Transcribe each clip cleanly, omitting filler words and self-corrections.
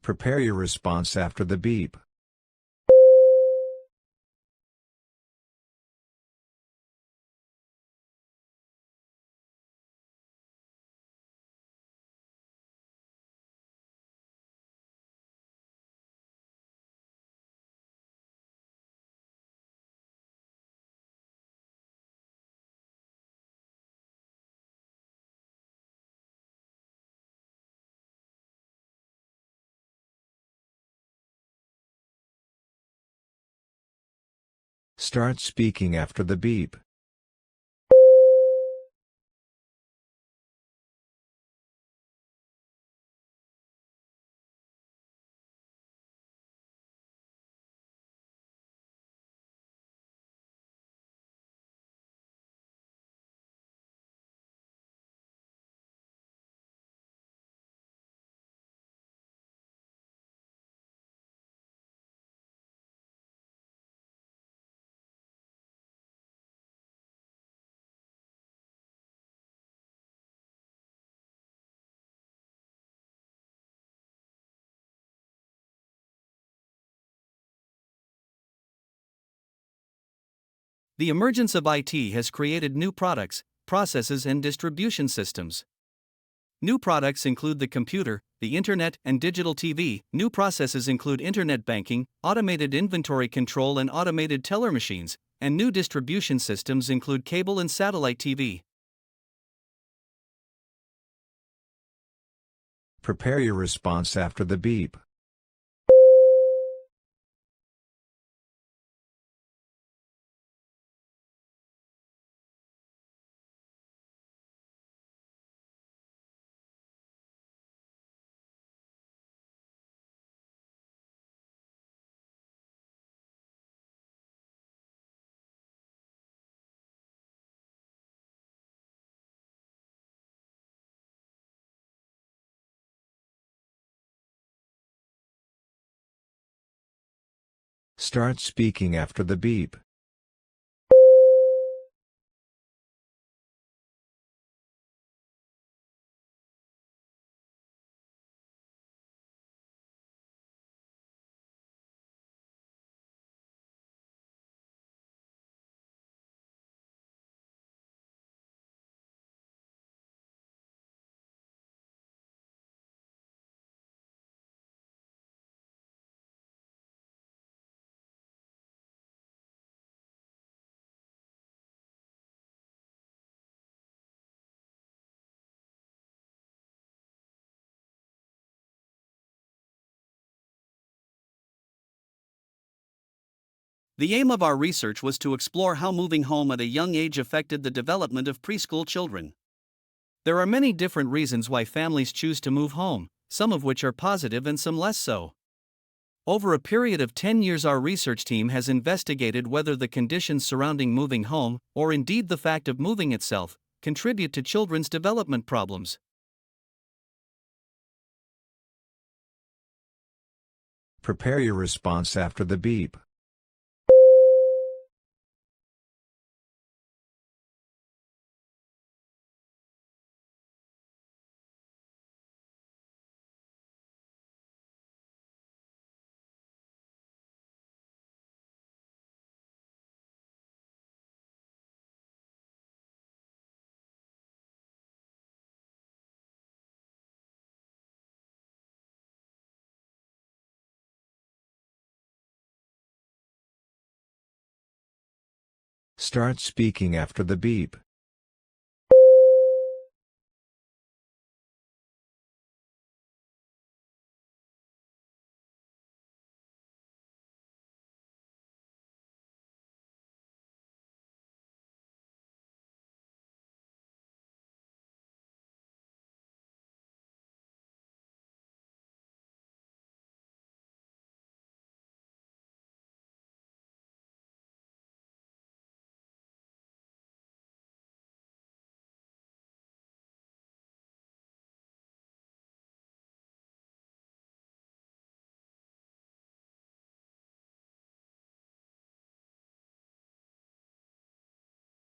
Prepare your response after the beep. Start speaking after the beep. The emergence of IT has created new products, processes, and distribution systems. New products include the computer, the internet, and digital TV. New processes include internet banking, automated inventory control, and automated teller machines. And new distribution systems include cable and satellite TV. Prepare your response after the beep. Start speaking after the beep. The aim of our research was to explore how moving home at a young age affected the development of preschool children. There are many different reasons why families choose to move home, some of which are positive and some less so. Over a period of 10 years, our research team has investigated whether the conditions surrounding moving home, or indeed the fact of moving itself, contribute to children's development problems. Prepare your response after the beep. Start speaking after the beep.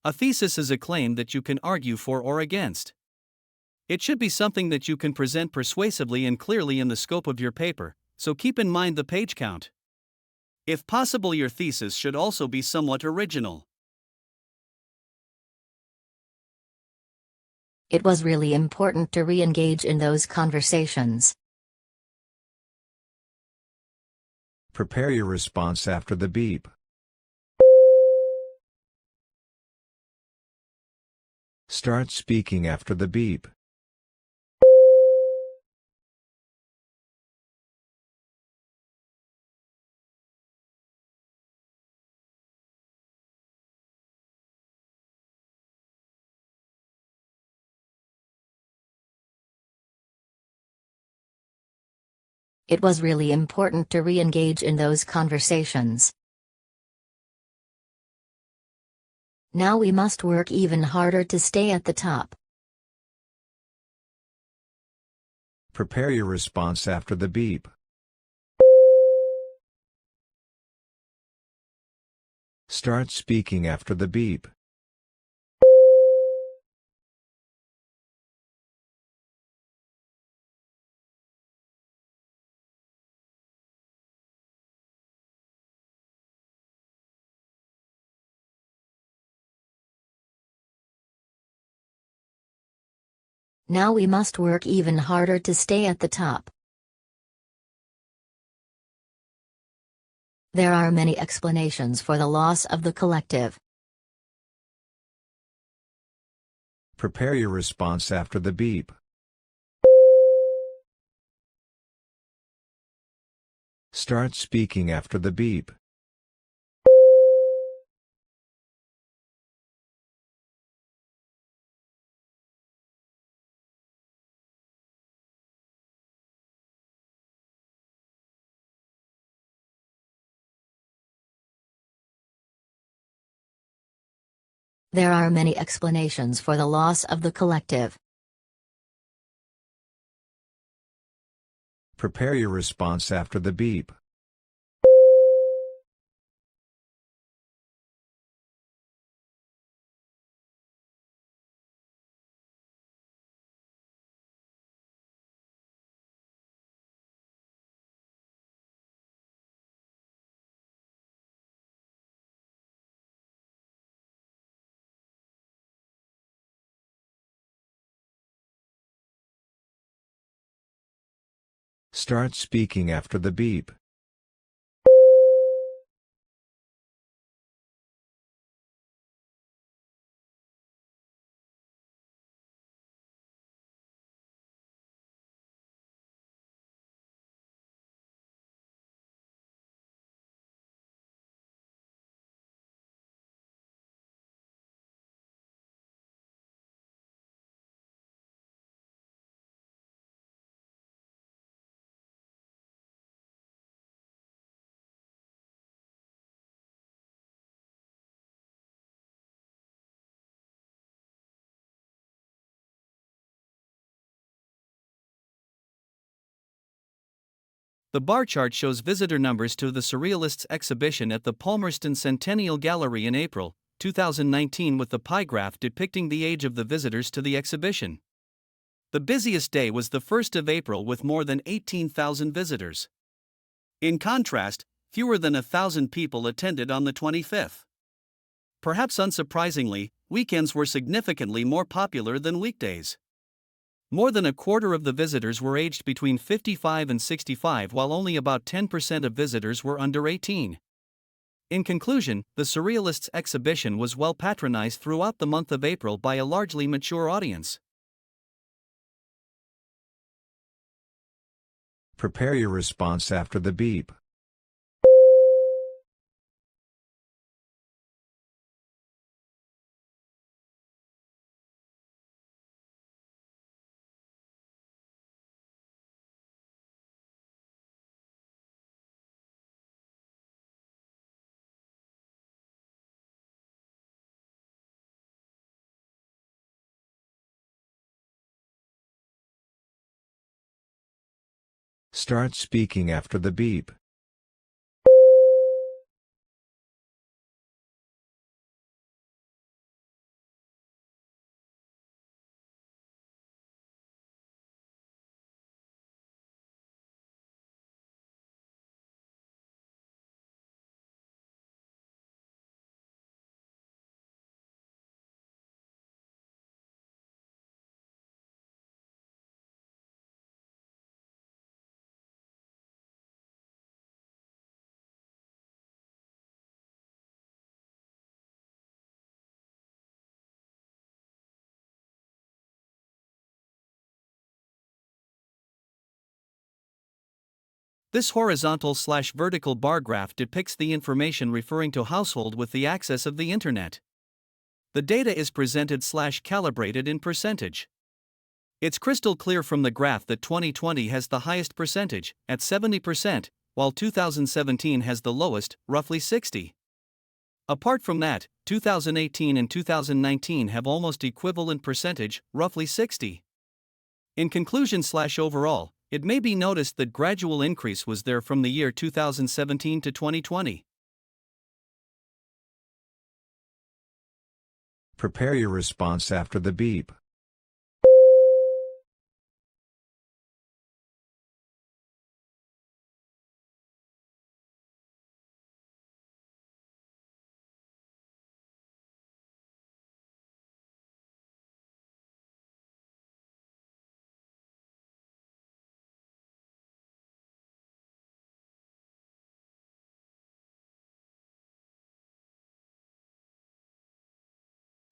A thesis is a claim that you can argue for or against. It should be something that you can present persuasively and clearly in the scope of your paper, so keep in mind the page count. If possible, your thesis should also be somewhat original. It was really important to re-engage in those conversations. Prepare your response after the beep. Start speaking after the beep. It was really important to re-engage in those conversations. Now we must work even harder to stay at the top. Prepare your response after the beep. Start speaking after the beep. Now we must work even harder to stay at the top. There are many explanations for the loss of the collective. Prepare your response after the beep. Start speaking after the beep. There are many explanations for the loss of the collective. Prepare your response after the beep. Start speaking after the beep. The bar chart shows visitor numbers to the Surrealists exhibition at the Palmerston Centennial Gallery in April 2019, with the pie graph depicting the age of the visitors to the exhibition. The busiest day was the 1st of April with more than 18,000 visitors. In contrast, fewer than 1,000 people attended on the 25th. Perhaps unsurprisingly, weekends were significantly more popular than weekdays. More than a quarter of the visitors were aged between 55 and 65, while only about 10% of visitors were under 18. In conclusion, the Surrealists exhibition was well patronized throughout the month of April by a largely mature audience. Prepare your response after the beep. Start speaking after the beep. This horizontal/vertical bar graph depicts the information referring to household with the access of the internet. The data is presented/calibrated in percentage. It's crystal clear from the graph that 2020 has the highest percentage, at 70%, while 2017 has the lowest, roughly 60%. Apart from that, 2018 and 2019 have almost equivalent percentage, roughly 60%. In conclusion/overall, it may be noticed that gradual increase was there from the year 2017 to 2020. Prepare your response after the beep.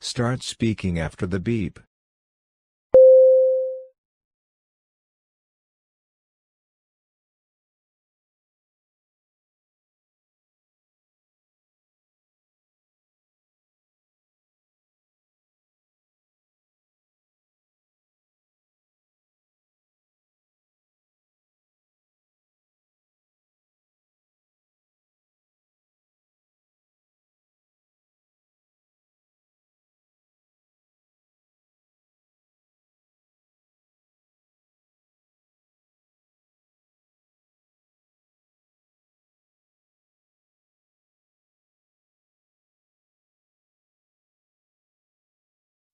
Start speaking after the beep.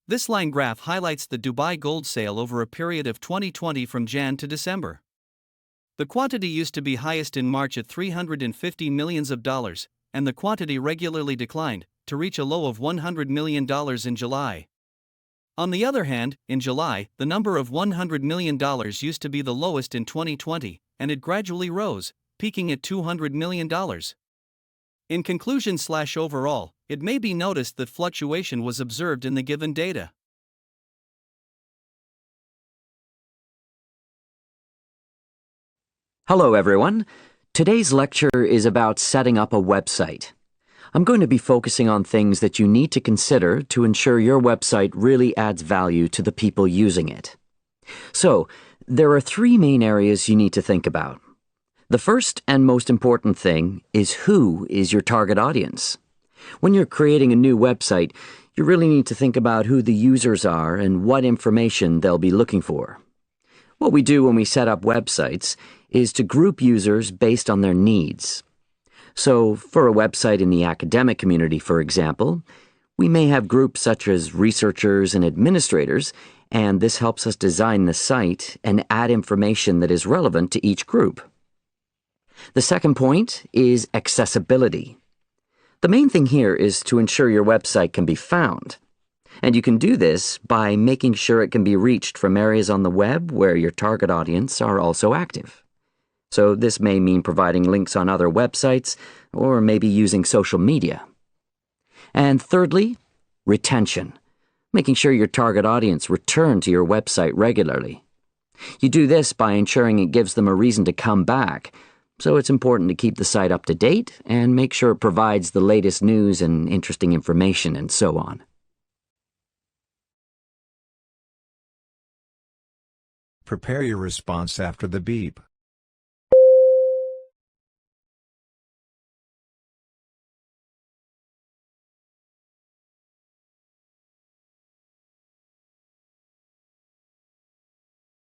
This line graph highlights the Dubai gold sale over a period of 2020 from Jan to December. The quantity used to be highest in March at $350 million, and the quantity regularly declined, to reach a low of $100 million in July. On the other hand, in July, the number of $100 million used to be the lowest in 2020, and it gradually rose, peaking at $200 million. In conclusion/overall, it may be noticed that fluctuation was observed in the given data. Hello everyone. Today's lecture is about setting up a website. I'm going to be focusing on things that you need to consider to ensure your website really adds value to the people using it. So, there are three main areas you need to think about. The first and most important thing is who is your target audience. When you're creating a new website, you really need to think about who the users are and what information they'll be looking for. What we do when we set up websites is to group users based on their needs. So, for a website in the academic community, for example, we may have groups such as researchers and administrators, and this helps us design the site and add information that is relevant to each group. The second point is accessibility. The main thing here is to ensure your website can be found. And you can do this by making sure it can be reached from areas on the web where your target audience are also active. So this may mean providing links on other websites, or maybe using social media. And thirdly, retention. Making sure your target audience return to your website regularly. You do this by ensuring it gives them a reason to come back, so it's important to keep the site up to date and make sure it provides the latest news and interesting information and so on. Prepare your response after the beep.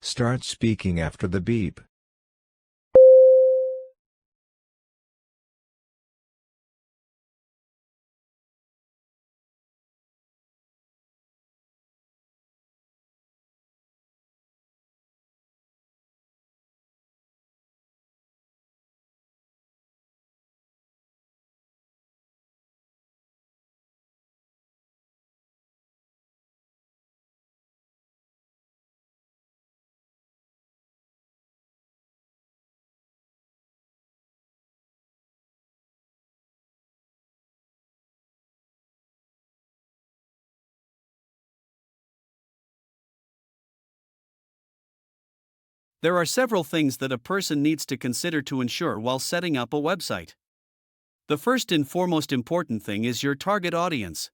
Start speaking after the beep. There are several things that a person needs to consider to ensure while setting up a website. The first and foremost important thing is your target audience.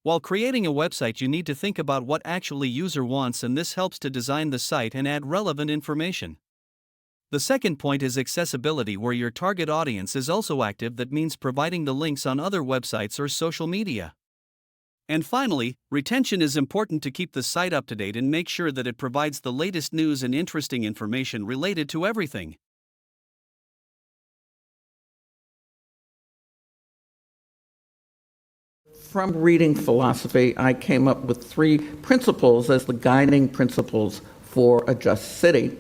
While creating a website, you need to think about what actually user wants, and this helps to design the site and add relevant information. The second point is accessibility, where your target audience is also active. That means providing the links on other websites or social media. And finally, retention is important to keep the site up to date and make sure that it provides the latest news and interesting information related to everything. From reading philosophy, I came up with 3 principles as the guiding principles for a just city.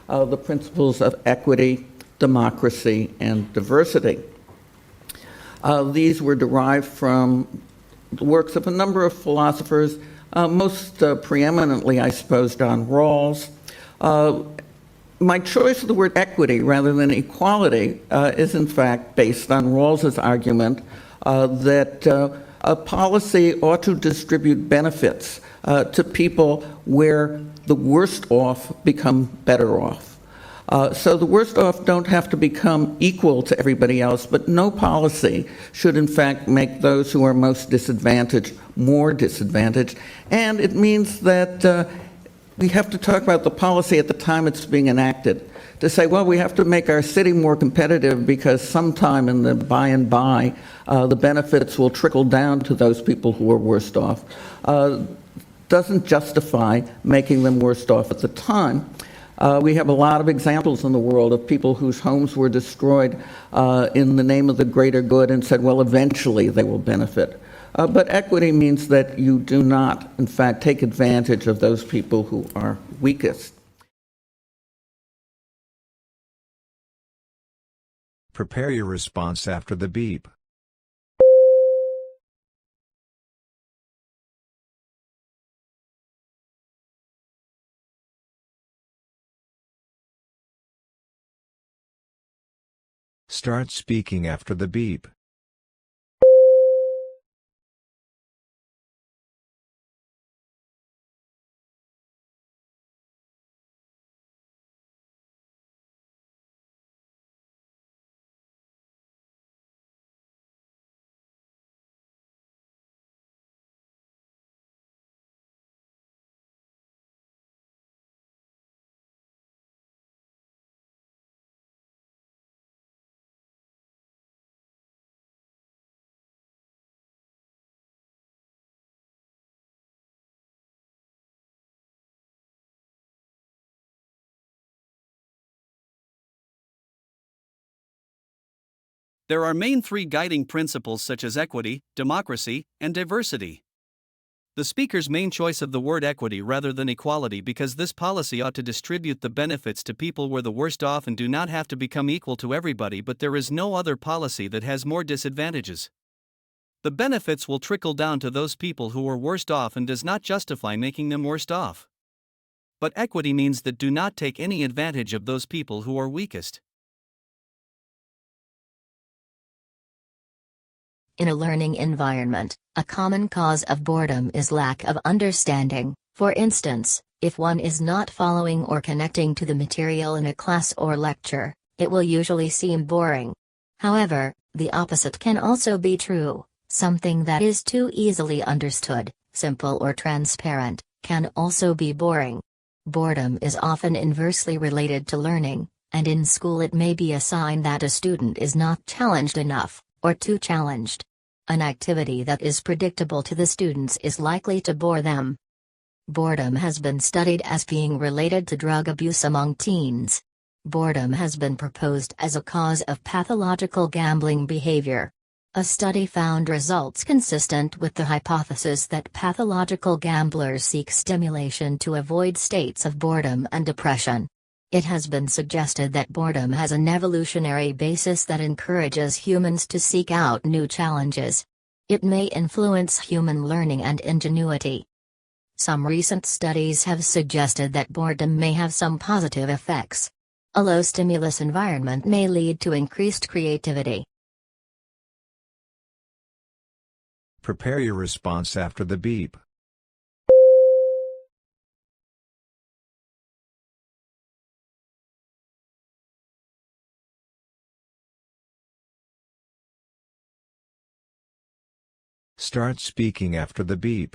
The principles of equity, democracy, and diversity. These were derived from the works of a number of philosophers, most preeminently, I suppose, John Rawls. My choice of the word equity rather than equality is in fact based on Rawls's argument that a policy ought to distribute benefits to people where the worst off become better off. So the worst off don't have to become equal to everybody else, but no policy should in fact make those who are most disadvantaged more disadvantaged. And it means that we have to talk about the policy at the time it's being enacted. To say, well, we have to make our city more competitive because sometime in the by and by, the benefits will trickle down to those people who are worst off, doesn't justify making them worst off at the time. We have a lot of examples in the world of people whose homes were destroyed in the name of the greater good and said, well, eventually they will benefit. But equity means that you do not, in fact, take advantage of those people who are weakest. Prepare your response after the beep. Start speaking after the beep. There are main 3 guiding principles such as equity, democracy, and diversity. The speaker's main choice of the word equity rather than equality because this policy ought to distribute the benefits to people where the worst off and do not have to become equal to everybody, but there is no other policy that has more disadvantages. The benefits will trickle down to those people who are worst off and does not justify making them worst off. But equity means that do not take any advantage of those people who are weakest. In a learning environment, a common cause of boredom is lack of understanding. For instance, if one is not following or connecting to the material in a class or lecture, it will usually seem boring. However, the opposite can also be true. Something that is too easily understood, simple or transparent, can also be boring. Boredom is often inversely related to learning, and in school it may be a sign that a student is not challenged enough, or too challenged. An activity that is predictable to the students is likely to bore them. Boredom has been studied as being related to drug abuse among teens. Boredom has been proposed as a cause of pathological gambling behavior. A study found results consistent with the hypothesis that pathological gamblers seek stimulation to avoid states of boredom and depression. It has been suggested that boredom has an evolutionary basis that encourages humans to seek out new challenges. It may influence human learning and ingenuity. Some recent studies have suggested that boredom may have some positive effects. A low-stimulus environment may lead to increased creativity. Prepare your response after the beep. Start speaking after the beep.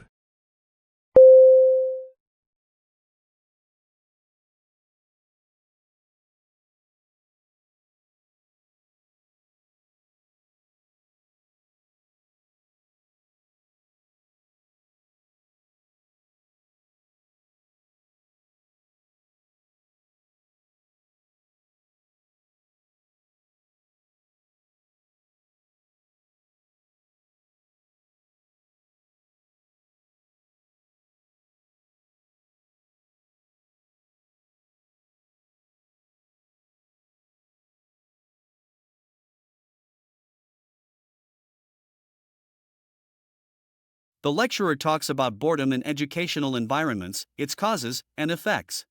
The lecturer talks about boredom in educational environments, its causes and effects.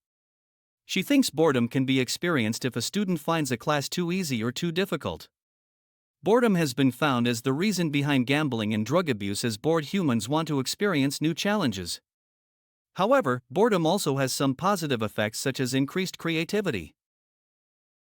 She thinks boredom can be experienced if a student finds a class too easy or too difficult. Boredom has been found as the reason behind gambling and drug abuse, as bored humans want to experience new challenges. However, boredom also has some positive effects such as increased creativity.